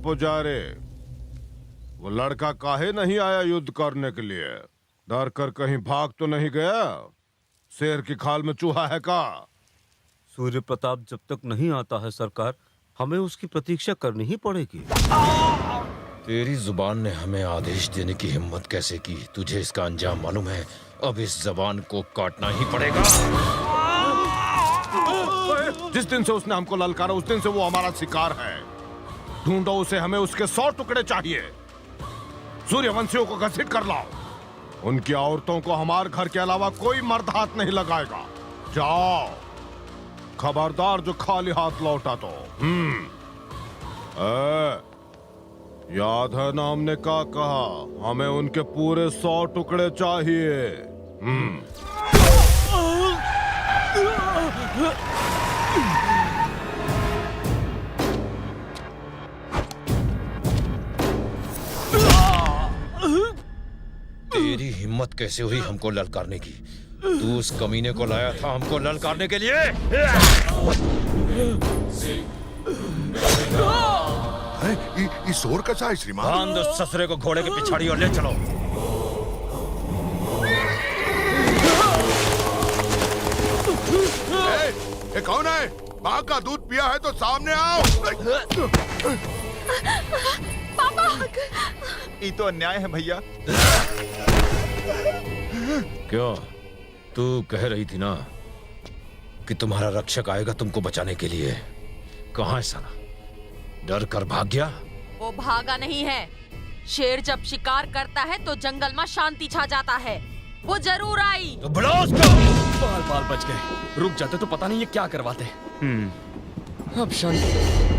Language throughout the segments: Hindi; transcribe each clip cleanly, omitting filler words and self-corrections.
पुजारी, वो लड़का काहे नहीं आया युद्ध करने के लिए? डर कर कहीं भाग तो नहीं गया? शेर की खाल में चूहा है का? सूर्य प्रताप जब तक नहीं आता है सरकार, हमें उसकी प्रतीक्षा करनी ही पड़ेगी। तेरी जुबान ने हमें आदेश देने की हिम्मत कैसे की? तुझे इसका अंजाम मालूम है। अब इस जबान को काटना ही पड़ेगा। जिस दिन से उसने हमको ललकारा उस दिन से वो हमारा शिकार है। ढूंढो उसे, हमें उसके 100 टुकड़े चाहिए। सूर्यवंशियों को घसीट कर लाओ। उनकी औरतों को हमारे घर के अलावा कोई मर्द हाथ नहीं लगाएगा। जाओ, खबरदार जो खाली हाथ लौटा तो। याद है ना हमने क्या कहा? हमें उनके पूरे 100 टुकड़े चाहिए। तेरी हिम्मत कैसे हुई हमको ललकारने की? तू उस कमीने को लाया था हमको ललकारने के लिए? ये शोर कैसा है श्रीमान? बांध उस ससुरे को घोड़े के पिछाड़ी और ले चलो। ये कौन है? माँ का दूध पिया है तो सामने आओ। पापा! ये तो अन्याय है भैया। क्यों? तू कह रही थी ना कि तुम्हारा रक्षक आएगा तुमको बचाने के लिए। कहाँ है साला? डर कर भाग गया? वो भागा नहीं है। शेर जब शिकार करता है तो जंगल में शांति छा जाता है। वो जरूर आई। तो बुलाओ उसको। बाल बाल बच गए। रुक जाते तो पता नहीं ये क्या करवाते। अब शांति।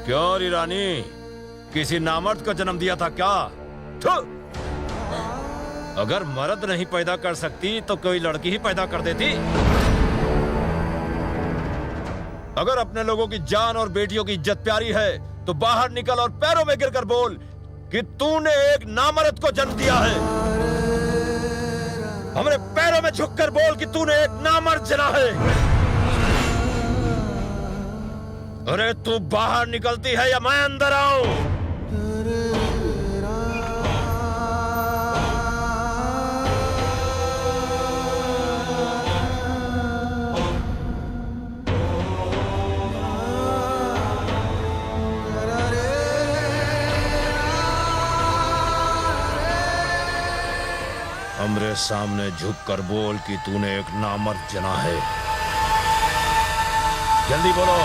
क्यों री रानी, किसी नामर्द को जन्म दिया था क्या? अगर मर्द नहीं पैदा कर सकती तो कोई लड़की ही पैदा कर देती। अगर अपने लोगों की जान और बेटियों की इज्जत प्यारी है तो बाहर निकल और पैरों में गिरकर बोल कि तूने एक नामर्द को जन्म दिया है। हमारे पैरों में झुककर बोल कि तूने एक नामर्द जना है। अरे तू बाहर निकलती है या मैं अंदर आऊं? हमरे सामने झुककर बोल कि तूने एक नामर्द जना है। जल्दी बोलो।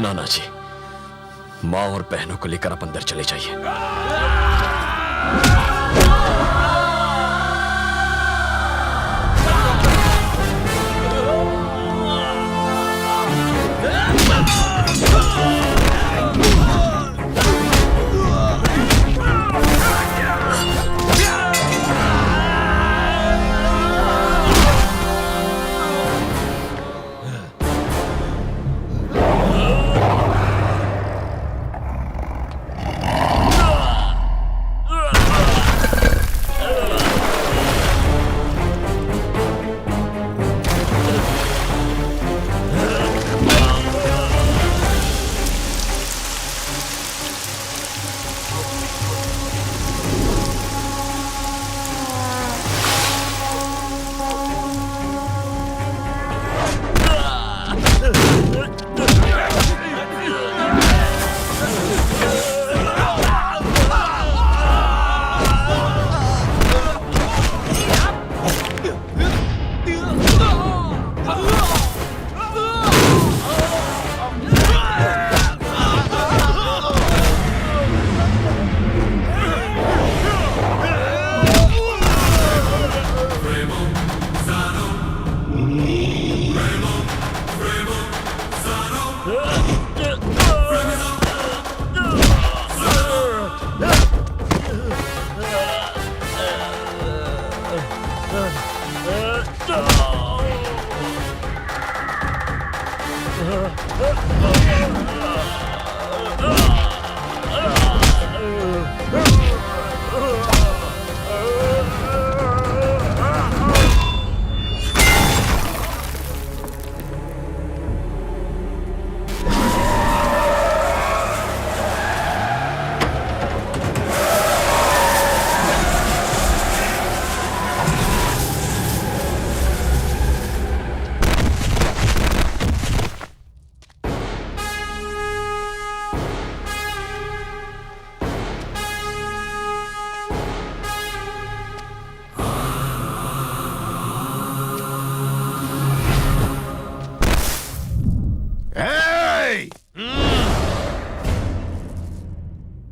नाना जी, माँ और बहनों को लेकर आप अंदर चले जाइए। Yeah!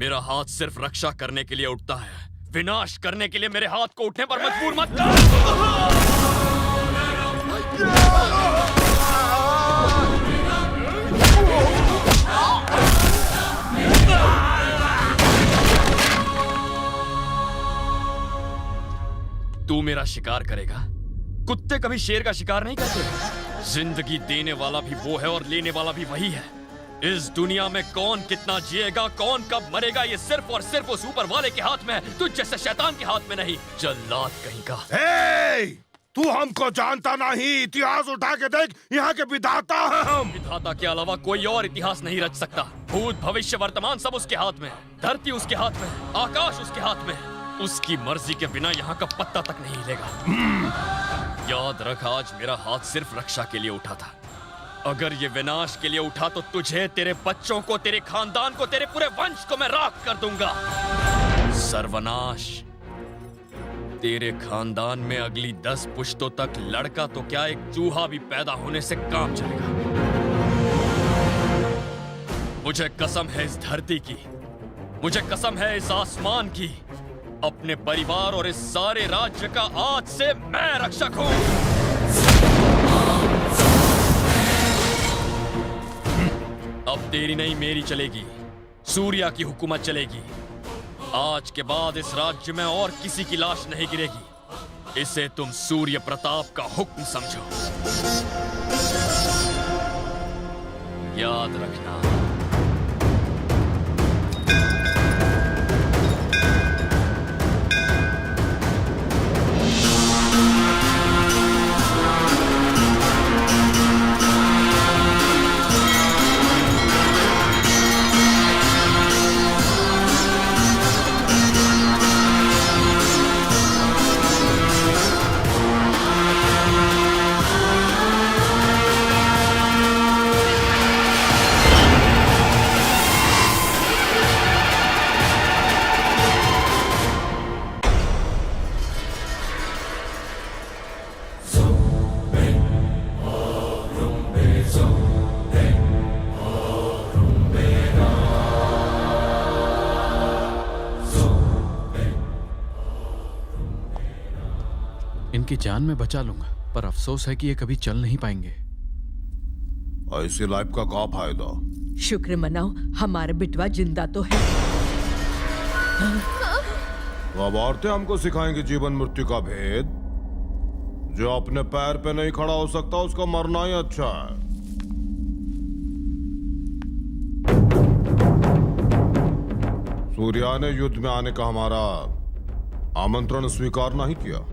मेरा हाथ सिर्फ रक्षा करने के लिए उठता है, विनाश करने के लिए मेरे हाथ को उठने पर मजबूर मत कर। तू मेरा शिकार करेगा? कुत्ते कभी शेर का शिकार नहीं करते। जिंदगी देने वाला भी वो है और लेने वाला भी वही है। इस दुनिया में कौन कितना जिएगा, कौन कब मरेगा, ये सिर्फ और सिर्फ उस ऊपर वाले के हाथ में है, तुझ जैसे शैतान के हाथ में नहीं। जल्लाद कहीं का। तू हमको जानता नहीं, इतिहास उठा के देख, यहाँ के विधाता हैं हम। विधाता के अलावा कोई और इतिहास नहीं रच सकता। भूत भविष्य वर्तमान सब उसके हाथ में है। धरती उसके हाथ में है, आकाश उसके हाथ में है। उसकी मर्जी के बिना यहाँ का पत्ता तक नहीं हिलेगा। याद रख, आज मेरा हाथ सिर्फ रक्षा के लिए उठा था। अगर ये विनाश के लिए उठा तो तुझे, तेरे बच्चों को, तेरे खानदान को, तेरे पूरे वंश को मैं राख कर दूंगा। सर्वनाश। तेरे खानदान में अगली 10 पुश्तों तक लड़का तो क्या, एक चूहा भी पैदा होने से काम चलेगा। मुझे कसम है इस धरती की, मुझे कसम है इस आसमान की, अपने परिवार और इस सारे राज्य का आज से मैं रक्षक हूं। अब तेरी नहीं मेरी चलेगी, सूर्या की हुकूमत चलेगी। आज के बाद इस राज्य में और किसी की लाश नहीं गिरेगी। इसे तुम सूर्य प्रताप का हुक्म समझो। याद रखना। इनकी जान मैं बचा लूंगा, पर अफसोस है कि ये कभी चल नहीं पाएंगे। ऐसी लाइफ का क्या फायदा? शुक्र मनाओ, हमारा बिटवा जिंदा तो है। तो अब औरतें हमको सिखाएंगी जीवन मृत्यु का भेद। जो अपने पैर पे नहीं खड़ा हो सकता उसका मरना ही अच्छा है। सूर्या ने युद्ध में आने का हमारा आमंत्रण स्वीकार नहीं किया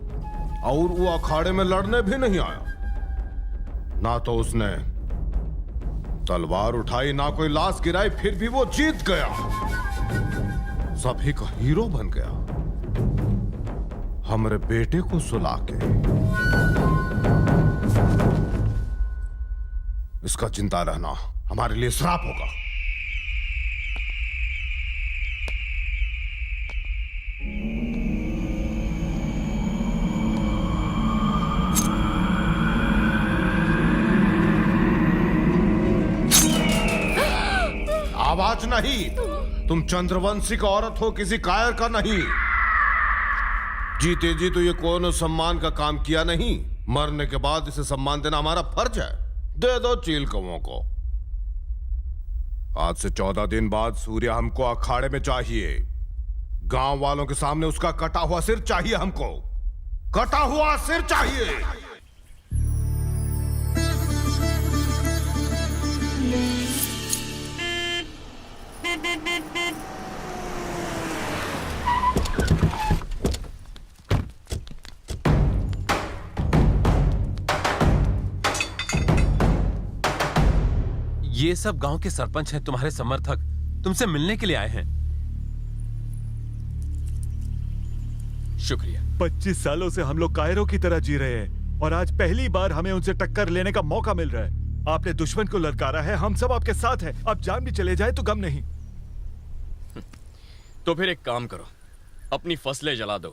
और वो अखाड़े में लड़ने भी नहीं आया। ना तो उसने तलवार उठाई, ना कोई लाश गिराई, फिर भी वो जीत गया, सभी का हीरो बन गया, हमारे बेटे को सुला के। इसका जिंदा रहना हमारे लिए श्राप होगा। आवाज नहीं, तुम चंद्रवंशी का औरत हो, किसी कायर का नहीं। जीते जी तो ये कोनो सम्मान का काम किया नहीं, मरने के बाद इसे सम्मान देना हमारा फर्ज है। दे दो चील कौओं को। आज से 14 दिन बाद सूर्य हमको अखाड़े में चाहिए। गांव वालों के सामने उसका कटा हुआ सिर चाहिए हमको। कटा हुआ सिर चाहिए। ये सब गांव के सरपंच हैं, तुम्हारे समर्थक तुमसे मिलने के लिए आए हैं। शुक्रिया। 25 सालों से हम लोग कायरों की तरह जी रहे हैं और आज पहली बार हमें उनसे टक्कर लेने का मौका मिल रहा है। आपने दुश्मन को ललकारा है, हम सब आपके साथ हैं। अब जान भी चले जाए तो गम नहीं। तो फिर एक काम करो, अपनी फसलें जला दो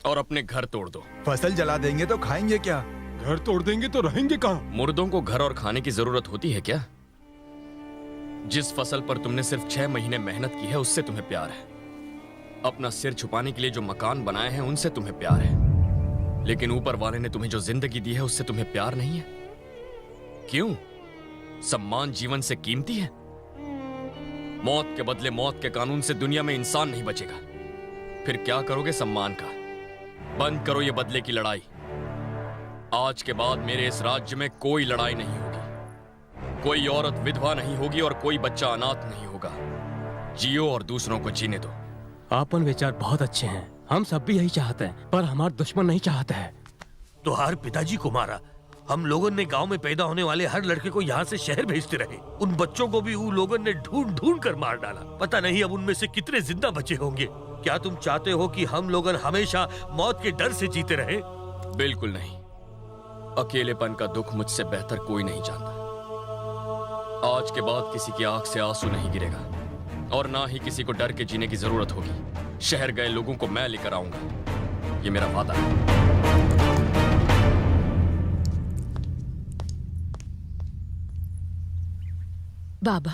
और अपने घर तोड़ दो। फसल जला देंगे तो खाएंगे क्या? घर तोड़ देंगे तो रहेंगे कहाँ? मुर्दों को घर और खाने की जरूरत होती है क्या? जिस फसल पर तुमने सिर्फ 6 महीने मेहनत की है उससे तुम्हें प्यार है। अपना सिर छुपाने के लिए जो मकान बनाए हैं उनसे तुम्हें प्यार है, लेकिन ऊपर वाले ने तुम्हें जो जिंदगी दी है उससे तुम्हें प्यार नहीं है। क्यों? सम्मान जीवन से कीमती है। मौत के बदले मौत के कानून से दुनिया में इंसान नहीं बचेगा। फिर क्या करोगे सम्मान का? बंद करो ये बदले की लड़ाई। आज के बाद मेरे इस राज्य में कोई लड़ाई नहीं होगी, कोई औरत विधवा नहीं होगी और कोई बच्चा अनाथ नहीं होगा। जियो और दूसरों को जीने दो। आपन विचार बहुत अच्छे हैं, हम सब भी यही चाहते हैं, पर हमारा दुश्मन नहीं चाहता है। तुहार पिताजी को मारा। हम लोगों ने गांव में पैदा होने वाले हर लड़के को यहाँ से शहर भेजते रहे। उन बच्चों को भी उन लोगों ने ढूंढ ढूंढ कर मार डाला। पता नहीं अब उनमें से कितने जिंदा बचे होंगे। क्या तुम चाहते हो कि हम लोग हमेशा मौत के डर से जीते रहे? बिल्कुल नहीं। अकेलेपन का दुख मुझसे बेहतर कोई नहीं जानता। आज के बाद किसी की आंख से आंसू नहीं गिरेगा और ना ही किसी को डर के जीने की जरूरत होगी। शहर गए लोगों को मैं लेकर आऊंगा, ये मेरा वादा है। बाबा,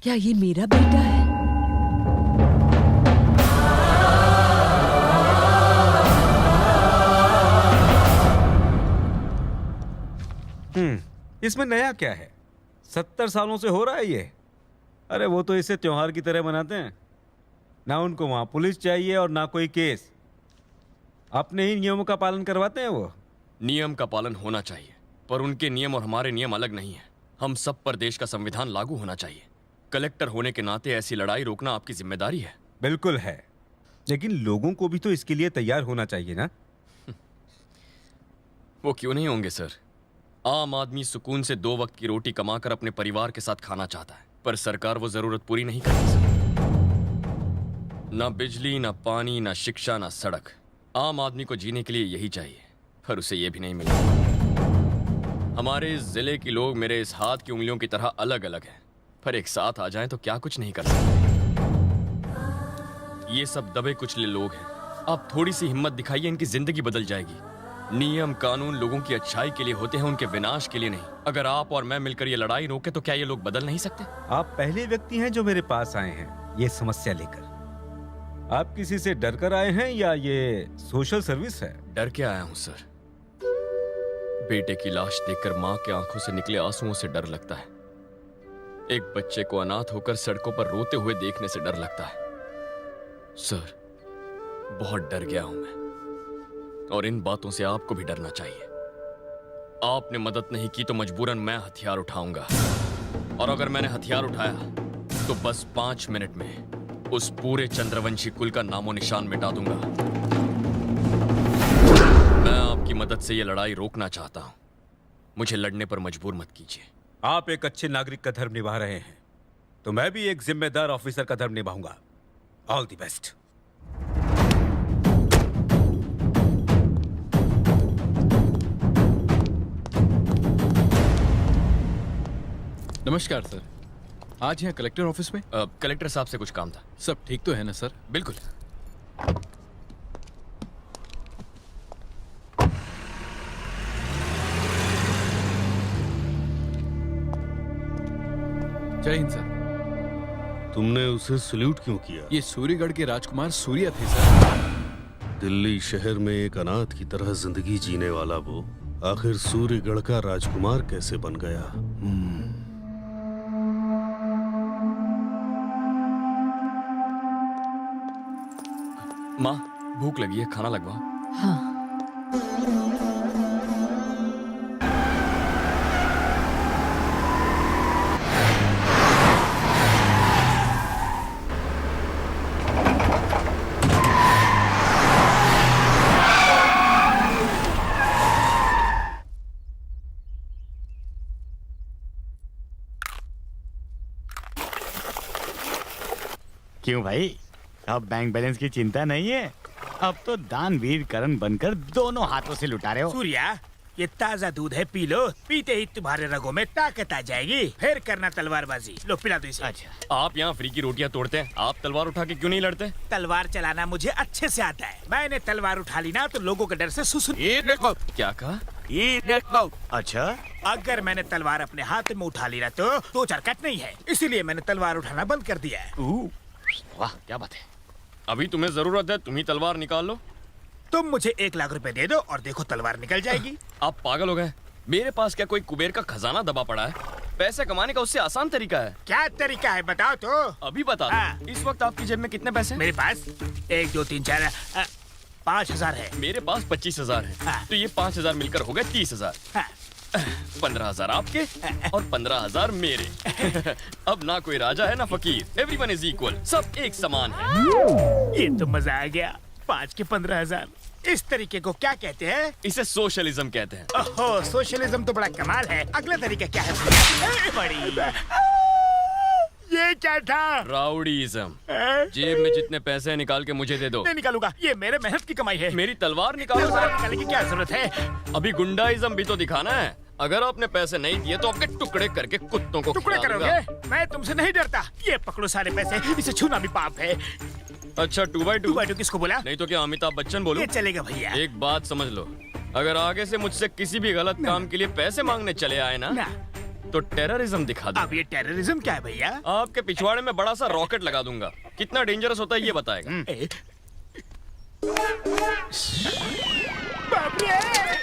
क्या ये मेरा बेटा है? इसमें नया क्या है? 70 सालों से हो रहा है ये। अरे वो तो इसे त्योहार की तरह मनाते हैं। ना उनको वहां पुलिस चाहिए और ना कोई केस। अपने ही नियमों का पालन करवाते हैं वो। नियम का पालन होना चाहिए, पर उनके नियम और हमारे नियम अलग नहीं है। हम सब पर देश का संविधान लागू होना चाहिए। कलेक्टर होने के नाते ऐसी लड़ाई रोकना आपकी जिम्मेदारी है। बिल्कुल है, लेकिन लोगों को भी तो इसके लिए तैयार होना चाहिए ना। वो क्यों नहीं होंगे सर? आम आदमी सुकून से 2 वक्त की रोटी कमाकर अपने परिवार के साथ खाना चाहता है, पर सरकार वो जरूरत पूरी नहीं करती सर। ना बिजली, ना पानी, ना शिक्षा, ना सड़क। आम आदमी को जीने के लिए यही चाहिए, पर उसे ये भी नहीं मिला। हमारे इस जिले के लोग मेरे इस हाथ की उंगलियों की तरह अलग अलग हैं, पर एक साथ आ जाएं तो क्या कुछ नहीं कर सकते। ये सब दबे कुचले लोग हैं। आप थोड़ी सी हिम्मत दिखाइए, इनकी जिंदगी बदल जाएगी। नियम कानून लोगों की अच्छाई के लिए होते हैं, उनके विनाश के लिए नहीं। अगर आप और मैं मिलकर ये लड़ाई रोके तो क्या ये लोग बदल नहीं सकते? आप पहले व्यक्ति हैं जो मेरे पास आए हैं ये समस्या लेकर। आप किसी से डर कर आए हैं या ये सोशल सर्विस है? डर के आया हूं सर। बेटे की लाश देखकर मां के आंखों से निकले आंसुओं से डर लगता है। एक बच्चे को अनाथ होकर सड़कों पर रोते हुए देखने से डर लगता है। सर, बहुत डर गया हूं मैं, और इन बातों से आपको भी डरना चाहिए। आपने मदद नहीं की तो मजबूरन मैं हथियार उठाऊंगा, और अगर मैंने हथियार उठाया तो बस 5 मिनट में उस पूरे चंद्रवंशी कुल का नामो निशान मिटा दूंगा। मैं आपकी मदद से यह लड़ाई रोकना चाहता हूं। मुझे लड़ने पर मजबूर मत कीजिए। आप एक अच्छे नागरिक का धर्म निभा रहे हैं, तो मैं भी एक जिम्मेदार ऑफिसर का धर्म निभाऊंगा। All the best. नमस्कार सर, आज यहाँ कलेक्टर ऑफिस में? कलेक्टर साहब से कुछ काम था। सब ठीक तो है ना सर? बिल्कुल। जय हिंद सर। तुमने उसे सल्यूट क्यों किया? ये सूर्यगढ़ के राजकुमार सूर्या थे सर। दिल्ली शहर में एक अनाथ की तरह जिंदगी जीने वाला वो आखिर सूर्यगढ़ का राजकुमार कैसे बन गया? माँ, भूख लगी है, खाना लगवाओ। हाँ। क्यों भाई, अब बैंक बैलेंस की चिंता नहीं है? अब तो दानवीर करण बनकर दोनों हाथों से लुटा रहे हो। सूर्या, ये ताजा दूध है, पी लो। पीते ही तुम्हारे रगों में ताकत आ जाएगी। फिर करना तलवारबाजी। लो पिला दो इसे। अच्छा, आप यहाँ फ्री की रोटियाँ तोड़ते हैं, आप तलवार उठा के क्यों नहीं लड़ते? तलवार चलाना मुझे अच्छे से आता है। मैंने तलवार उठा ली ना तो लोगों के डर से सुसु। ये देखो, क्या कहा? ये देखो। अच्छा, अगर मैंने तलवार अपने हाथ में उठा ली ना तो दो चार कट नहीं है, इसीलिए मैंने तलवार उठाना बंद कर दिया है। वाह क्या बात है। अभी तुम्हें जरूरत है, तुम ही तलवार निकाल लो। तुम मुझे 1 लाख रुपए दे दो और देखो तलवार निकल जाएगी। आप पागल हो गए? मेरे पास क्या कोई कुबेर का खजाना दबा पड़ा है? पैसे कमाने का उससे आसान तरीका है। क्या तरीका है बताओ तो। अभी बता दो। इस वक्त आपकी जेब में कितने पैसे? मेरे पास 1 2 3 4 5,000 है। मेरे पास 25,000 है। तो ये 5,000 मिलकर हो गए 30,000। 15,000 आपके और 15,000 मेरे। अब ना कोई राजा है ना फकीर, एवरीवन इज इक्वल, सब एक समान है। ये तो मजा आ गया। 5 के 15,000, इस तरीके को क्या कहते हैं? इसे सोशलिज्म कहते हैं। ओहो, सोशलिज्म तो बड़ा कमाल है। अगला तरीका क्या है? बड़ी ये क्या था? राउडीइज्म। जेब में जितने पैसे हैं निकाल के मुझे दे दो। नहीं निकालूंगा, ये मेरे मेहनत की कमाई है। मेरी तलवार निकालो। तलवार निकालने की क्या जरूरत है? अभी गुंडाइज्म भी तो दिखाना है। अगर आपने पैसे नहीं दिए तो आपके टुकड़े करके कुत्तों को टुकड़े खिला दूंगा। करोगे? मैं तुमसे नहीं डरता। ये पकड़ो सारे पैसे, इसे छूना भी पाप है। अच्छा 2x2? 2x2 किसको बोला? नहीं तो क्या अमिताभ बच्चन बोलूं? ये चलेगा भैया। एक बात समझ लो, अगर आगे से मुझसे किसी भी गलत काम के लिए पैसे मांगने चले आए ना तो टेररिज्म दिखा दो। अब ये टेररिज्म क्या है भैया? आपके पिछवाड़े में बड़ा सा रॉकेट लगा दूंगा। कितना डेंजरस होता है ये बताएगा। बाप रे!